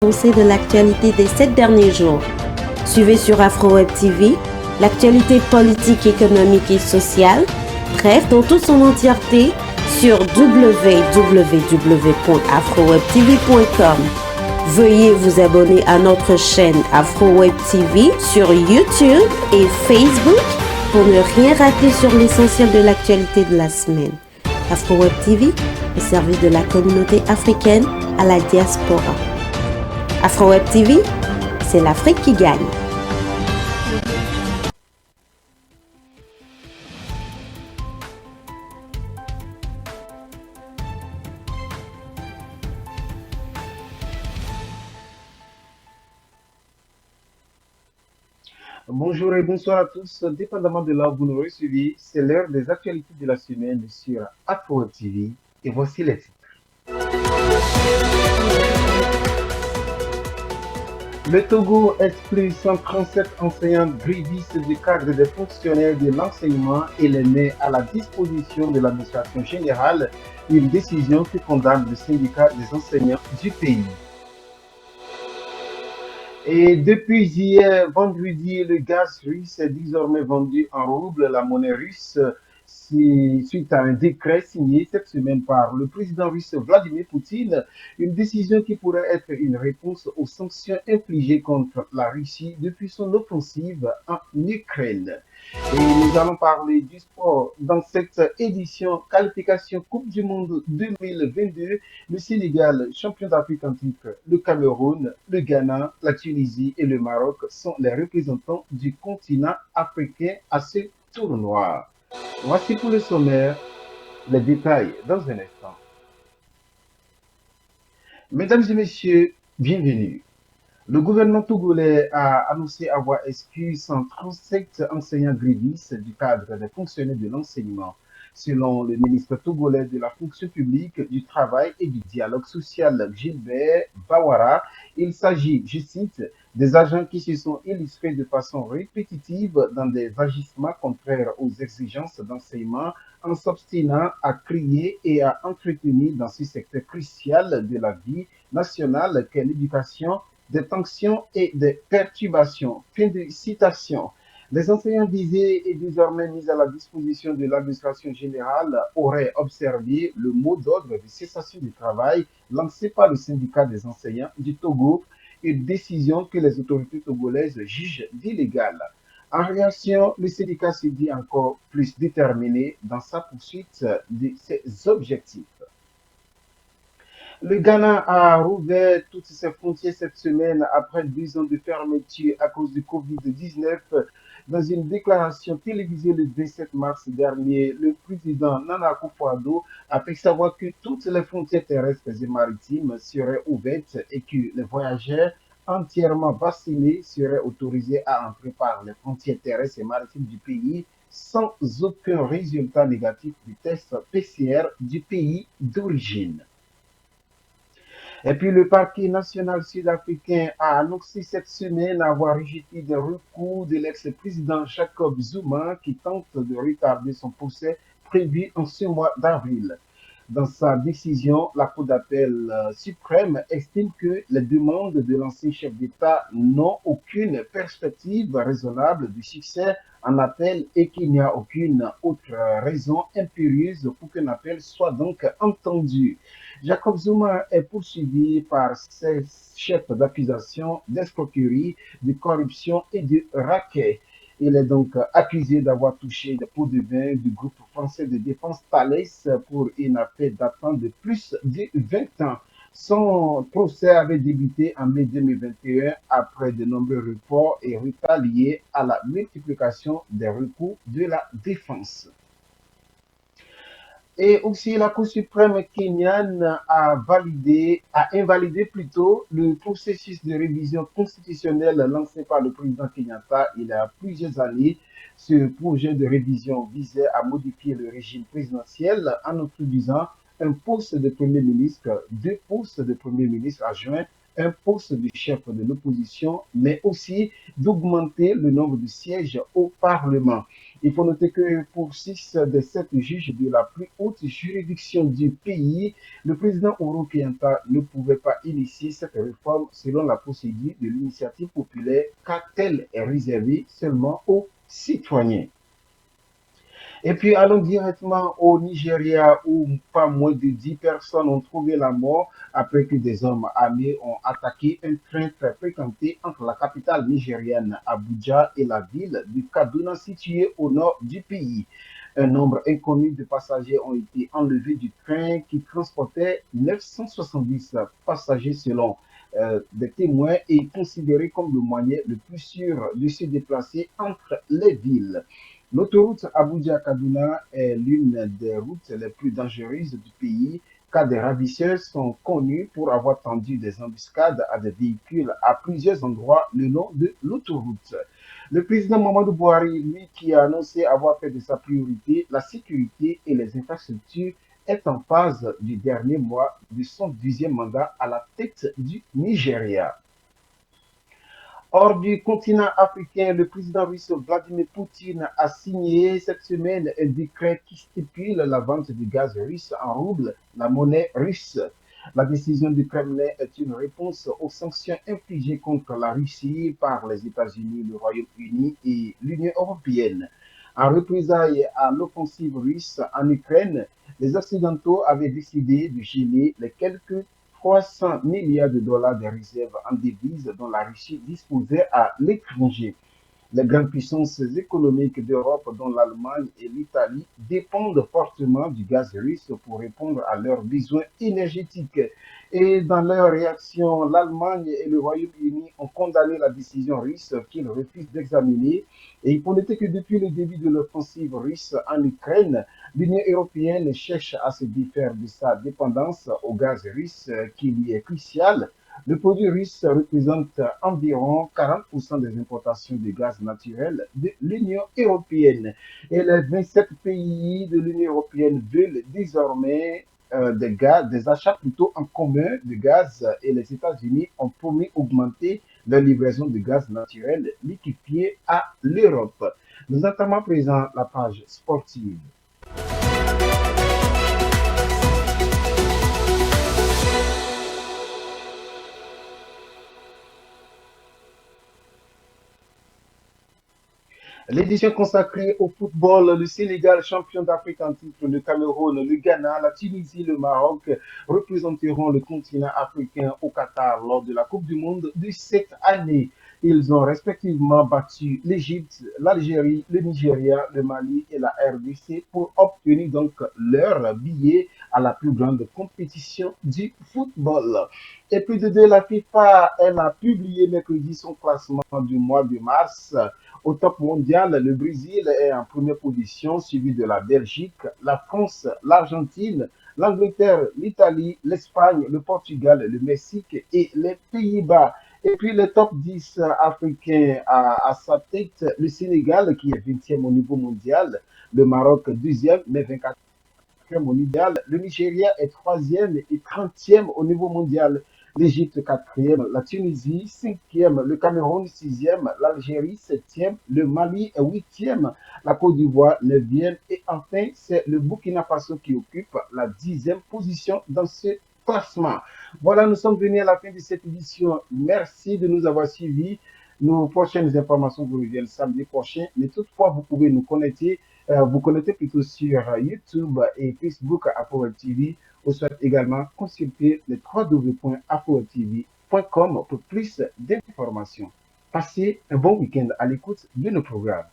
Pensée de l'actualité des 7 derniers jours. Suivez sur AfroWeb TV l'actualité politique, économique et sociale. Bref, dans toute son entièreté sur www.afrowebtv.com. Veuillez vous abonner à notre chaîne AfroWeb TV sur YouTube et Facebook pour ne rien rater sur l'essentiel de l'actualité de la semaine. AfroWeb TV, au service de la communauté africaine à la diaspora. AfroWeb TV, c'est l'Afrique qui gagne. Bonjour et bonsoir à tous, dépendamment de là où vous nous recevez, c'est l'heure des actualités de la semaine sur AfroWeb TV et voici les titres. Le Togo exclut 137 enseignants grévistes du cadre des fonctionnaires de l'enseignement et les met à la disposition de l'administration générale, une décision qui condamne le syndicat des enseignants du pays. Et depuis hier, vendredi, le gaz russe est désormais vendu en rouble, la monnaie russe, suite à un décret signé cette semaine par le président russe Vladimir Poutine, une décision qui pourrait être une réponse aux sanctions infligées contre la Russie depuis son offensive en Ukraine. Et nous allons parler du sport dans cette édition qualification Coupe du Monde 2022. Le Sénégal, champion d'Afrique en titre, le Cameroun, le Ghana, la Tunisie et le Maroc sont les représentants du continent africain à ce tournoi. Voici pour le sommaire, les détails dans un instant. Mesdames et messieurs, bienvenue. Le gouvernement togolais a annoncé avoir exclu 137 enseignants grévistes du cadre des fonctionnaires de l'enseignement. Selon le ministre togolais de la fonction publique, du travail et du dialogue social, Gilbert Bawara, il s'agit, je cite, des agents qui se sont illustrés de façon répétitive dans des agissements contraires aux exigences d'enseignement en s'obstinant à crier et à entretenir dans ce secteur crucial de la vie nationale qu'est l'éducation des tensions et des perturbations. Fin de citation. Les enseignants visés et désormais mis à la disposition de l'administration générale auraient observé le mot d'ordre de cessation du travail lancé par le syndicat des enseignants du Togo, une décision que les autorités togolaises jugent illégale. En réaction, le syndicat s'est dit encore plus déterminé dans sa poursuite de ses objectifs. Le Ghana a rouvert toutes ses frontières cette semaine après 2 ans de fermeture à cause du Covid-19. Dans une déclaration télévisée le 27 mars dernier, le président Nana Akufo-Addo a fait savoir que toutes les frontières terrestres et maritimes seraient ouvertes et que les voyageurs entièrement vaccinés seraient autorisés à entrer par les frontières terrestres et maritimes du pays sans aucun résultat négatif du test PCR du pays d'origine. Et puis le parquet national sud-africain a annoncé cette semaine avoir rejeté des recours de l'ex-président Jacob Zuma qui tente de retarder son procès prévu en ce mois d'avril. Dans sa décision, la Cour d'appel suprême estime que les demandes de l'ancien chef d'État n'ont aucune perspective raisonnable de succès en appel et qu'il n'y a aucune autre raison impérieuse pour qu'un appel soit donc entendu. Jacob Zuma est poursuivi par 16 chefs d'accusation d'escroquerie, de corruption et de racket. Il est donc accusé d'avoir touché des pots de vin du groupe français de défense Thales pour une affaire datant de plus de 20 ans. Son procès avait débuté en mai 2021 après de nombreux reports et retards liés à la multiplication des recours de la défense. Et aussi, la Cour suprême kenyane a invalidé plutôt le processus de révision constitutionnelle lancé par le président Kenyatta il y a plusieurs années. Ce projet de révision visait à modifier le régime présidentiel en introduisant un poste de Premier ministre, 2 postes de Premier ministre adjoint, un poste de chef de l'opposition, mais aussi d'augmenter le nombre de sièges au Parlement. Il faut noter que pour 6 des 7 juges de la plus haute juridiction du pays, le président Uhuru Kenyatta ne pouvait pas initier cette réforme selon la procédure de l'initiative populaire car elle est réservée seulement aux citoyens. Et puis allons directement au Nigeria où pas moins de 10 personnes ont trouvé la mort après que des hommes armés ont attaqué un train très fréquenté entre la capitale nigérienne Abuja et la ville de Kaduna située au nord du pays. Un nombre inconnu de passagers ont été enlevés du train qui transportait 970 passagers selon des témoins et considéré comme le moyen le plus sûr de se déplacer entre les villes. L'autoroute Abuja-Kaduna est l'une des routes les plus dangereuses du pays car des ravisseurs sont connus pour avoir tendu des embuscades à des véhicules à plusieurs endroits le long de l'autoroute. Le président Mamadou Buhari, lui, qui a annoncé avoir fait de sa priorité la sécurité et les infrastructures, est en phase du dernier mois de son 10e mandat à la tête du Nigeria. Hors du continent africain, le président russe Vladimir Poutine a signé cette semaine un décret qui stipule la vente du gaz russe en rouble, la monnaie russe. La décision du Kremlin est une réponse aux sanctions infligées contre la Russie par les États-Unis, le Royaume-Uni et l'Union européenne. En représailles à l'offensive russe en Ukraine, les Occidentaux avaient décidé de geler les quelques 300 milliards de dollars de réserves en devises dont la Russie disposait à l'étranger. Les grandes puissances économiques d'Europe, dont l'Allemagne et l'Italie, dépendent fortement du gaz russe pour répondre à leurs besoins énergétiques. Et dans leur réaction, l'Allemagne et le Royaume-Uni ont condamné la décision russe qu'ils refusent d'examiner. Et il faut noter que depuis le début de l'offensive russe en Ukraine, l'Union européenne cherche à se défaire de sa dépendance au gaz russe qui lui est crucial. Le produit russe représente environ 40% des importations de gaz naturel de l'Union européenne. Et les 27 pays de l'Union européenne veulent désormais des achats plutôt en commun de gaz et les États-Unis ont promis augmenter la livraison de gaz naturel liquéfié à l'Europe. Nous entamons à présent la page sportive. L'édition consacrée au football, le Sénégal, champion d'Afrique en titre, le Cameroun, le Ghana, la Tunisie, le Maroc représenteront le continent africain au Qatar lors de la Coupe du Monde de cette année. Ils ont respectivement battu l'Égypte, l'Algérie, le Nigeria, le Mali et la RDC pour obtenir donc leur billet à la plus grande compétition du football. Et puis de deux, la FIFA, elle a publié mercredi son classement du mois de mars. Au top mondial, le Brésil est en première position, suivi de la Belgique, la France, l'Argentine, l'Angleterre, l'Italie, l'Espagne, le Portugal, le Mexique et les Pays-Bas. Et puis le top 10 africain à sa tête, le Sénégal qui est 20e au niveau mondial, le Maroc 2e, mais 24e au mondial, le Nigeria est 3e et 30e au niveau mondial. L'Égypte 4e, la Tunisie 5e, le Cameroun 6e, l'Algérie 7e, le Mali 8e, la Côte d'Ivoire 9e et enfin c'est le Burkina Faso qui occupe la 10e position dans ce classement. Voilà, nous sommes venus à la fin de cette édition. Merci de nous avoir suivis. Nos prochaines informations vous reviennent samedi prochain, mais toutefois vous pouvez vous connecter plutôt sur YouTube et Facebook à Power TV. Vous souhaitez également consulter le www.afrotv.com pour plus d'informations. Passez un bon week-end à l'écoute de nos programmes.